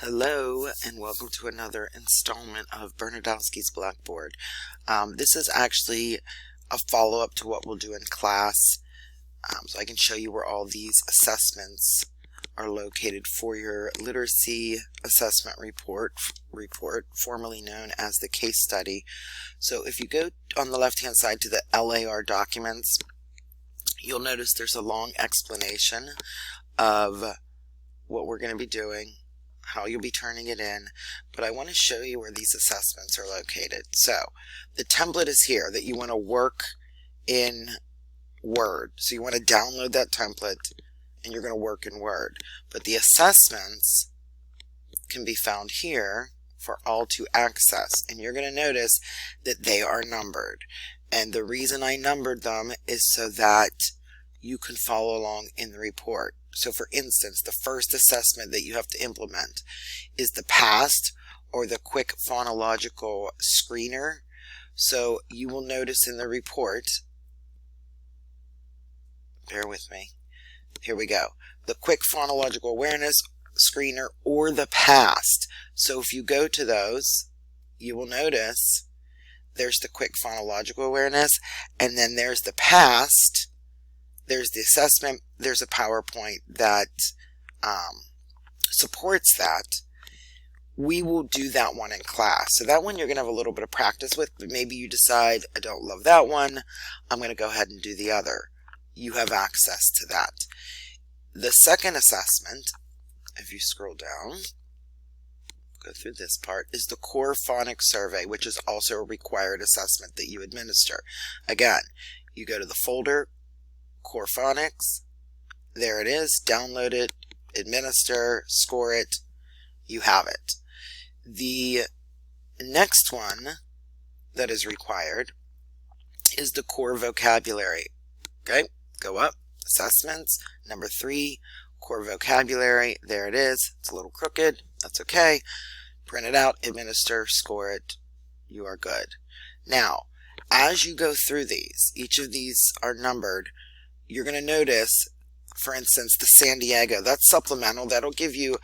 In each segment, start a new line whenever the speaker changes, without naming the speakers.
Hello and welcome to another installment of Bernadowski's Blackboard. This is actually a follow-up to what we'll do in class, so I can show you where all these assessments are located for your literacy assessment report, formerly known as the case study. So if you go on the left-hand side to the LAR documents, you'll notice there's a long explanation of what we're going to be doing, how you'll be turning it in, but I want to show you where these assessments are located. So the template is here that you want to work in Word. So you want to download that template and you're going to work in Word. But the assessments can be found here for all to access, and you're going to notice that they are numbered. And the reason I numbered them is so that you can follow along in the report. So for instance, the first assessment that you have to implement is the PAST, or the Quick Phonological Screener. So you will notice in the report, bear with me, here we go, the Quick Phonological Awareness Screener or the PAST. So if you go to those, you will notice there's the Quick Phonological Awareness, and then there's the PAST. There's the assessment, there's a PowerPoint that supports that. We will do that one in class. So that one you're going to have a little bit of practice with, but maybe you decide, I don't love that one, I'm going to go ahead and do the other. You have access to that. The second assessment, if you scroll down, go through this part, is the Core Phonics Survey, which is also a required assessment that you administer. Again, you go to the folder, Core Phonics, there it is, download it, administer, score it, you have it. The next one that is required is the Core Vocabulary. Okay, go up, assessments, number 3, Core Vocabulary, there it is, it's a little crooked, that's okay, print it out, administer, score it, you are good. Now, as you go through these, each of these are numbered. You're going to notice, for instance, the San Diego, that's supplemental. That'll give you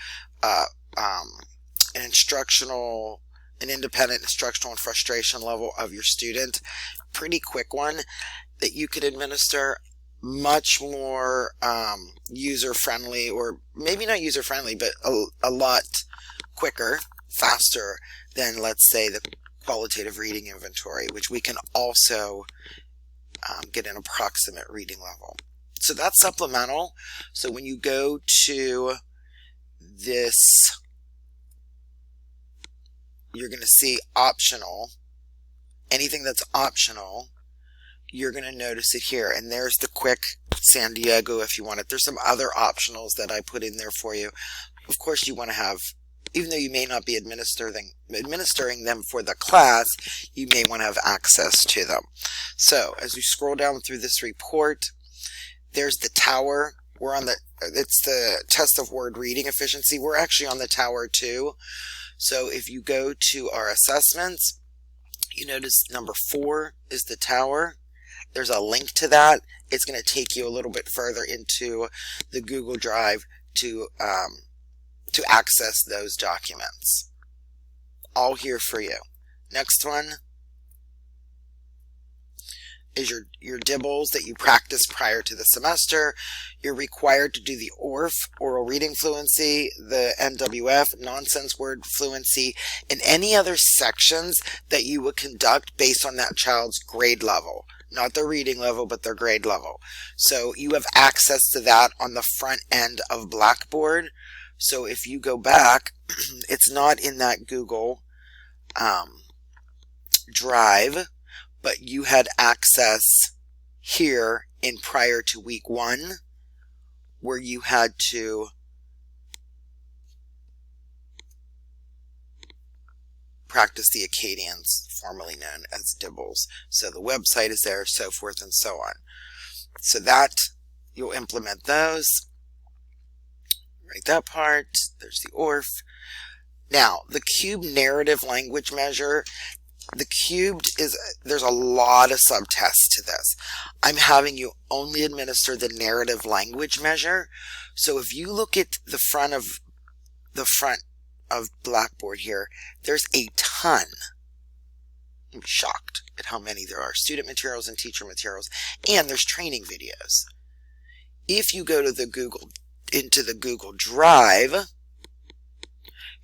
an independent instructional and frustration level of your student. Pretty quick one that you could administer, much more user-friendly, or maybe not user-friendly, but a lot quicker, faster than, let's say, the qualitative reading inventory, which we can also get an approximate reading level. So that's supplemental. So when you go to this, you're going to see optional. Anything that's optional, you're going to notice it here. And there's the Quick San Diego if you want it. There's some other optionals that I put in there for you. Of course, you want to have, even though you may not be administering them for the class, you may want to have access to them. So as you scroll down through this report, there's the tower. We're on it's the test of word reading efficiency. We're actually on the tower too. So if you go to our assessments, you notice number 4 is the tower. There's a link to that. It's going to take you a little bit further into the Google Drive to access those documents. All here for you. Next one is your DIBELS that you practice prior to the semester. You're required to do the ORF, Oral Reading Fluency, the NWF, Nonsense Word Fluency, and any other sections that you would conduct based on that child's grade level. Not their reading level, but their grade level. So you have access to that on the front end of Blackboard. So if you go back, it's not in that Google Drive, but you had access here in prior to week 1, where you had to practice the Acadians, formerly known as DIBELS. So the website is there, so forth and so on. So that, you'll implement those. Write that part. There's the ORF. Now, the cube narrative language measure. The cubed is, there's a lot of subtests to this. I'm having you only administer the narrative language measure. So if you look at the front of Blackboard here, there's a ton. I'm shocked at how many there are. Student materials and teacher materials, and there's training videos. If you go to into the Google Drive,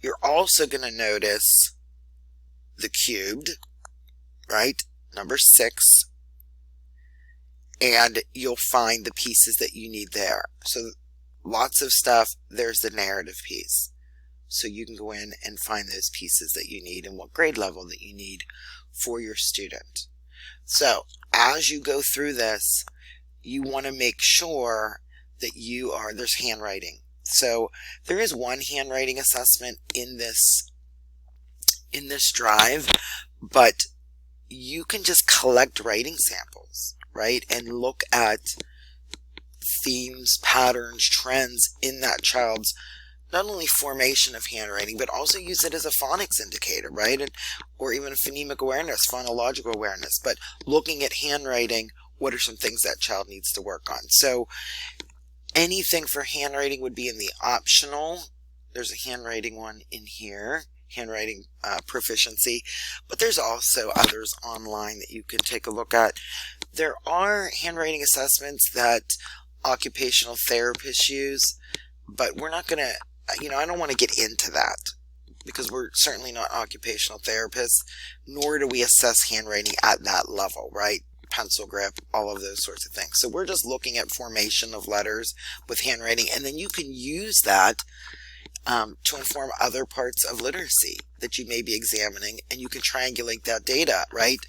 you're also going to notice the cubed, right? Number 6. And you'll find the pieces that you need there. So lots of stuff. There's the narrative piece. So you can go in and find those pieces that you need and what grade level that you need for your student. So as you go through this, you want to make sure that there's handwriting. So there is one handwriting assessment in this drive, but you can just collect writing samples, right? And look at themes, patterns, trends in that child's not only formation of handwriting, but also use it as a phonics indicator, right? Or even phonemic awareness, phonological awareness. But looking at handwriting, what are some things that child needs to work on? So anything for handwriting would be in the optional. There's a handwriting one in here, handwriting proficiency, but there's also others online that you can take a look at. There are handwriting assessments that occupational therapists use, but we're not going to, I don't want to get into that because we're certainly not occupational therapists, nor do we assess handwriting at that level, right? Pencil grip, all of those sorts of things. So we're just looking at formation of letters with handwriting, and then you can use that to inform other parts of literacy that you may be examining, and you can triangulate that data, right?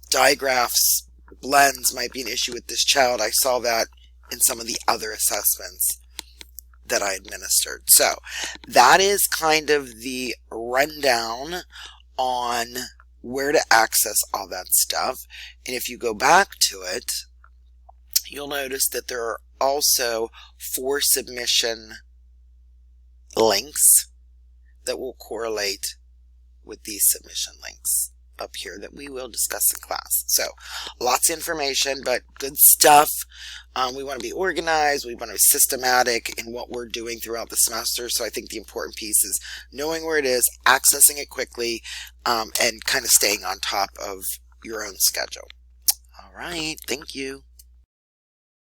Digraphs, blends might be an issue with this child. I saw that in some of the other assessments that I administered. So that is kind of the rundown on where to access all that stuff. And if you go back to it, you'll notice that there are also 4 submission links that will correlate with these submission links up here that we will discuss in class. So lots of information, but good stuff. We want to be organized. We want to be systematic in what we're doing throughout the semester. So I think the important piece is knowing where it is, accessing it quickly, and kind of staying on top of your own schedule. All right. Thank you.